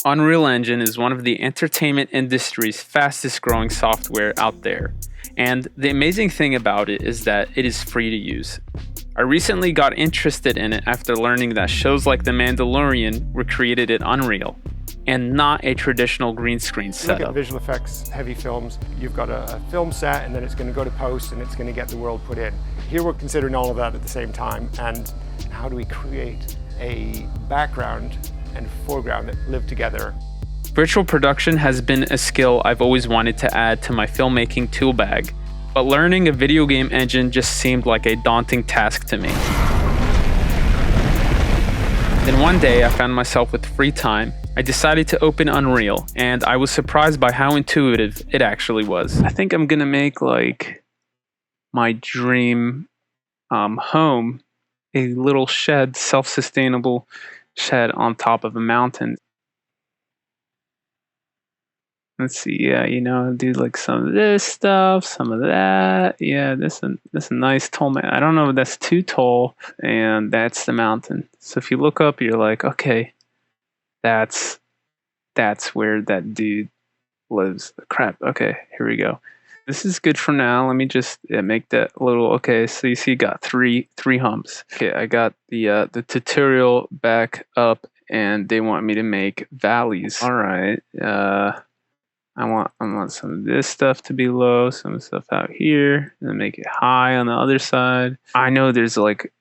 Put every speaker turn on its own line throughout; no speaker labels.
Unreal Engine is one of the entertainment industry's fastest growing software out there. And the amazing thing about it is that it is free to use. I recently got interested in it after learning that shows like The Mandalorian were created in Unreal and not a traditional green screen setup.
Look at visual effects heavy films. You've got a film set and then it's going to go to post and it's going to get the world put in. Here we're considering all of that at the same time, and how do we create a background and foreground that live together.
Virtual production has been a skill I've always wanted to add to my filmmaking tool bag, but learning a video game engine just seemed like a daunting task to me. Then one day I found myself with free time. I decided to open Unreal, and I was surprised by how intuitive it actually was. I think I'm gonna make like my dream home, a little shed, self-sustainable shed on top of a mountain. Let's see, yeah, do like some of this stuff, some of that. Yeah, this a nice tall man. I don't know if that's too tall, and that's the mountain. So if you look up, you're like, okay, that's where that dude lives. Crap. Okay, here we go. This is good for now. Let me just make that little. Okay, so you see, got three humps. Okay, I got the tutorial back up, and they want me to make valleys. All right. I want some of this stuff to be low, some stuff out here, and then make it high on the other side. I know there's like,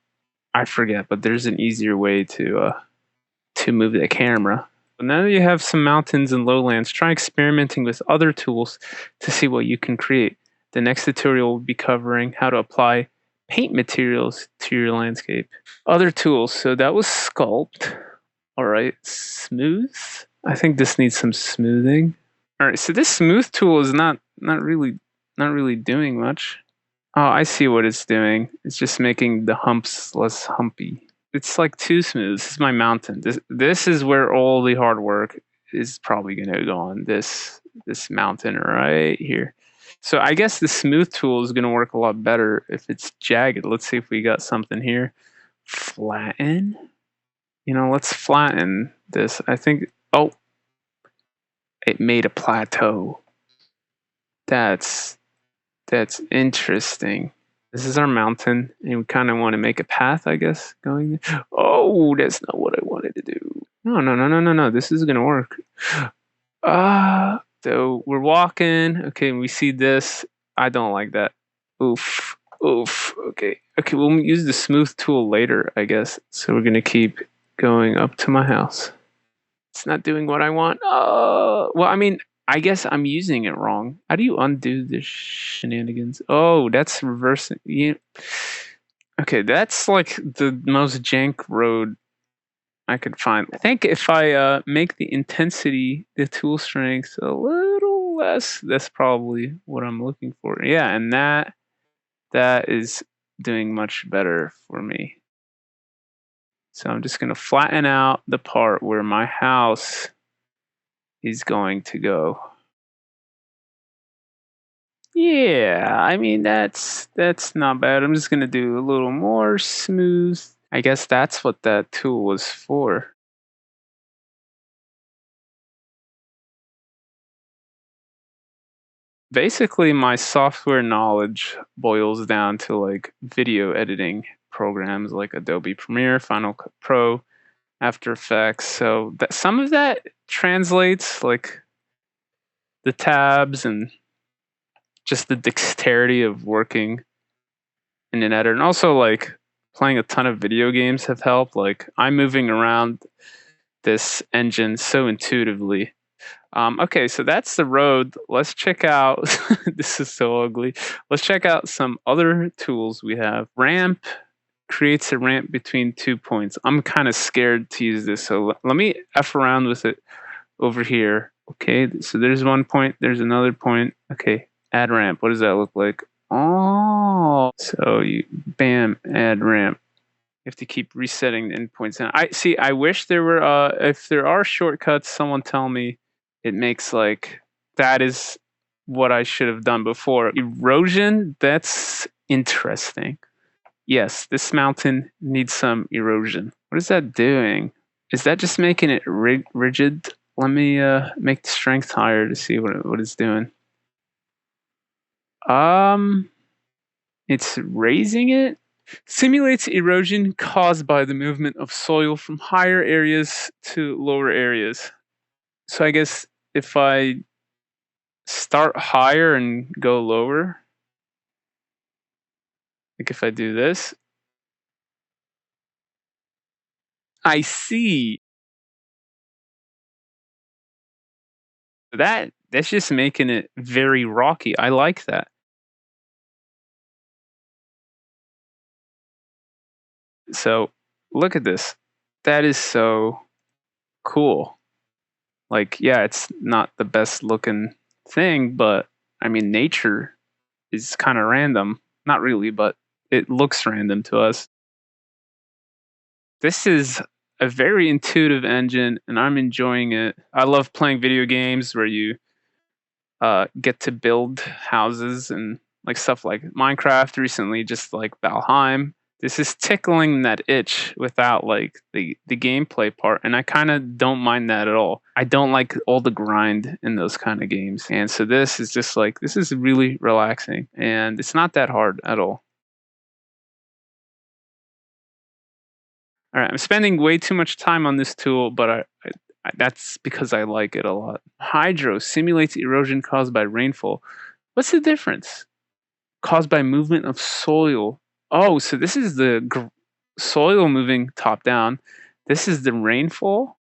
I forget, but there's an easier way to move the camera. But now that you have some mountains and lowlands, try experimenting with other tools to see what you can create. The next tutorial will be covering how to apply paint materials to your landscape. Other tools, so that was sculpt. All right, smooth. I think this needs some smoothing. All right, so this smooth tool is not really doing much. Oh, I see what it's doing. It's just making the humps less humpy. It's like too smooth. This is my mountain. This is where all the hard work is probably going to go on. This mountain right here. So I guess the smooth tool is going to work a lot better if it's jagged. Let's see if we got something here. Flatten. Let's flatten this. I think. Oh, it made a plateau. That's interesting. This is our mountain, and we kind of want to make a path, I guess, going there. Oh, that's not what I wanted to do. No. This is going to work. So we're walking. Okay, we see this. I don't like that. Oof. Okay, we'll use the smooth tool later, I guess. So we're going to keep going up to my house. It's not doing what I want. Well, I mean, I guess I'm using it wrong. How do you undo this shenanigans? Oh, that's reversing. Yeah. Okay, that's like the most jank road I could find. I think if I make the intensity, the tool strength a little less, that's probably what I'm looking for. Yeah, and that is doing much better for me. So I'm just going to flatten out the part where my house is going to go. Yeah, I mean, that's not bad. I'm just going to do a little more smooth. I guess that's what that tool was for. Basically, my software knowledge boils down to like video editing programs like Adobe Premiere, Final Cut Pro, After Effects. So that some of that translates, like the tabs and just the dexterity of working in an editor. And also like playing a ton of video games have helped. Like I'm moving around this engine so intuitively. Okay, so that's the road. Let's check out, this is so ugly. Let's check out some other tools we have. Ramp creates a ramp between 2 points. I'm kind of scared to use this, so let me F around with it over here. Okay, so there's 1 point, there's another point. Okay, add ramp. What does that look like? Oh, so you, bam, add ramp. You have to keep resetting the endpoints. And I wish there were, if there are shortcuts, someone tell me. It makes like, that is what I should have done before. Erosion, that's interesting. Yes, this mountain needs some erosion. What is that doing? Is that just making it rigid Let me make the strength higher to see what it's doing. It's raising it. Simulates erosion caused by the movement of soil from higher areas to lower areas. So I guess if I start higher and go lower, like if I do this, I see that's just making it very rocky. I like that. So look at this. That is so cool. Like, yeah, it's not the best looking thing, but I mean, nature is kind of random. Not really, but it looks random to us. This is a very intuitive engine, and I'm enjoying it. I love playing video games where you get to build houses and like stuff like Minecraft recently, just like Valheim. This is tickling that itch without like the gameplay part, and I kind of don't mind that at all. I don't like all the grind in those kind of games, and so this is just like this is really relaxing, and it's not that hard at all. All right, I'm spending way too much time on this tool, but that's because I like it a lot. Hydro simulates erosion caused by rainfall. What's the difference? Caused by movement of soil. Oh, so this is the soil moving top down. This is the rainfall.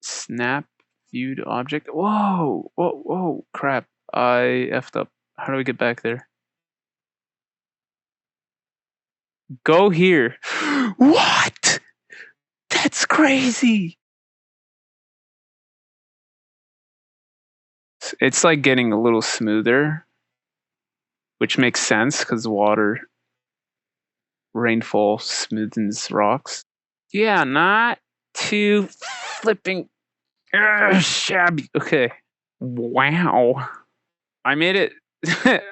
Snap viewed object. Whoa, whoa, whoa, crap. I effed up. How do we get back there? Go here. What? That's crazy. It's like getting a little smoother, which makes sense because water, rainfall smoothens rocks. Yeah, not too flipping shabby. Okay. Wow. I made it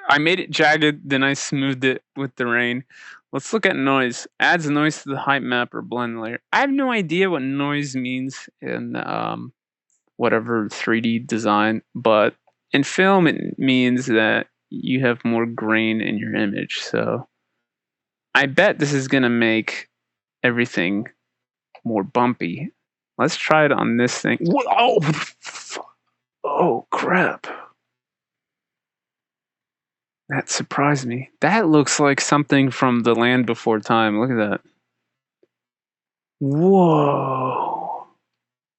I made it jagged, then I smoothed it with the rain. Let's look at noise. Adds noise to the height map or blend layer. I have no idea what noise means in whatever 3D design, but in film it means that you have more grain in your image. So I bet this is gonna make everything more bumpy. Let's try it on this thing. Whoa! Oh crap. That surprised me. That looks like something from The Land Before Time. Look at that. Whoa.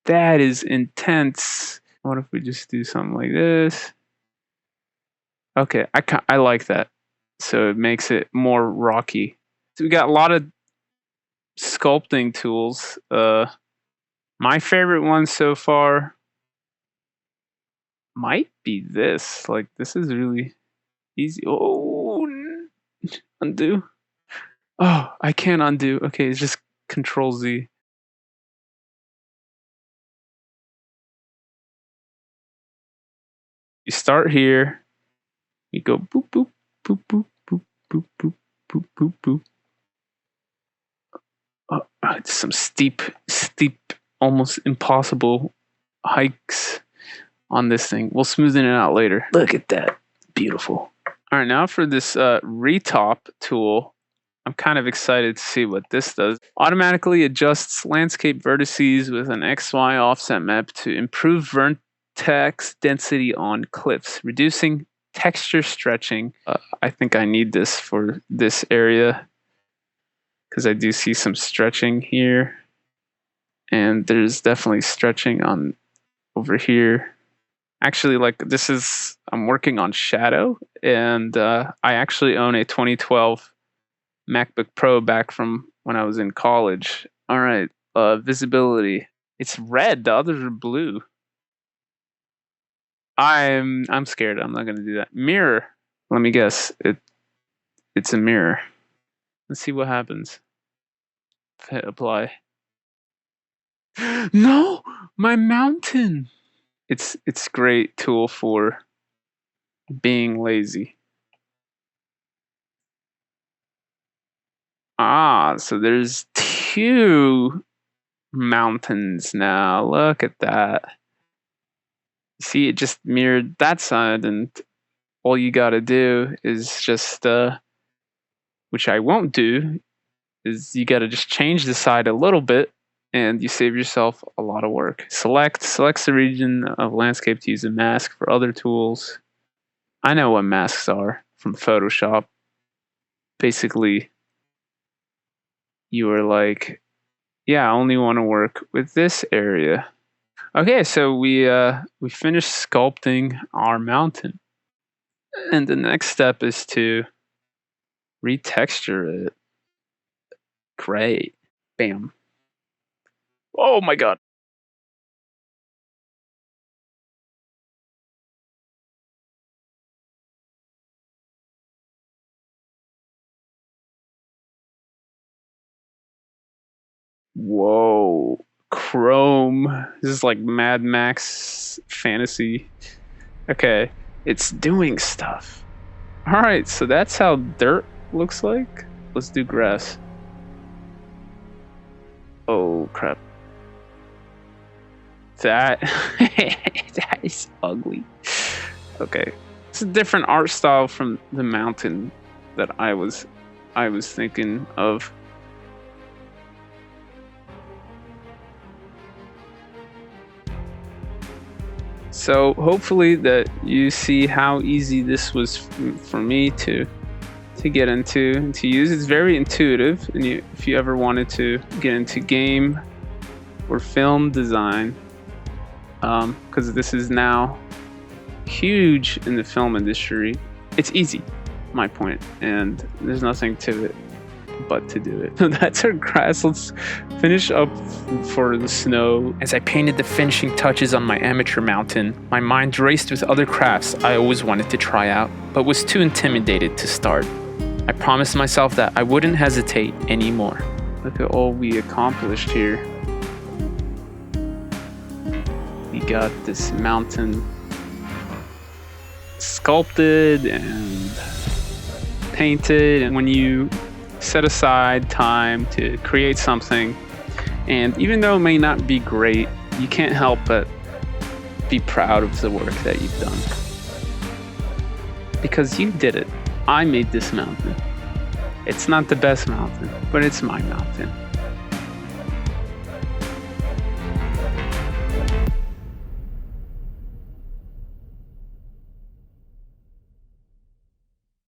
That is intense. What if we just do something like this? Okay, I like that. So it makes it more rocky. So we got a lot of sculpting tools. My favorite one so far might be this. Like this is really easy. Oh, undo. Oh, I can't undo. Okay, it's just Control Z. You start here. You go boop boop boop boop boop boop boop boop boop boop. It's some steep, almost impossible hikes on this thing. We'll smoothen it out later. Look at that, beautiful. All right, now for this retop tool. I'm kind of excited to see what this does. Automatically adjusts landscape vertices with an XY offset map to improve vertex density on cliffs, reducing texture stretching. I think I need this for this area because I do see some stretching here. And there's definitely stretching on over here. Actually, like this is, I'm working on shadow, and I actually own a 2012 MacBook Pro back from when I was in college. All right, visibility. It's red. The others are blue. I'm scared. I'm not gonna do that. Mirror. Let me guess. It's a mirror. Let's see what happens. Hit apply. No, my mountain. It's great tool for being lazy. Ah, so there's two mountains now. Look at that. See, it just mirrored that side, and all you gotta do is just, which I won't do, is you gotta just change the side a little bit, and you save yourself a lot of work. Selects the region of landscape to use a mask. For other tools, I know what masks are from Photoshop. Basically, you are like, yeah, I only want to work with this area. Okay, so we finished sculpting our mountain, and the next step is to retexture it. Great, bam. Oh my god. Whoa, Chrome. This is like Mad Max fantasy. Okay, it's doing stuff. All right, so that's how dirt looks like. Let's do grass. Oh crap. That that is ugly. Okay. It's a different art style from the mountain that I was thinking of. So hopefully that you see how easy this was for me to get into and to use. It's very intuitive, and if you ever wanted to get into game or film design, because this is now huge in the film industry, it's easy, my point, and there's nothing to it but to do it. That's our grass. Let's finish up for the snow. As I painted the finishing touches on my amateur mountain, my mind raced with other crafts I always wanted to try out, but was too intimidated to start. I promised myself that I wouldn't hesitate anymore. Look at all we accomplished here. We got this mountain sculpted and painted, and when you set aside time to create something, and even though it may not be great, you can't help but be proud of the work that you've done. Because you did it. I made this mountain. It's not the best mountain, but it's my mountain.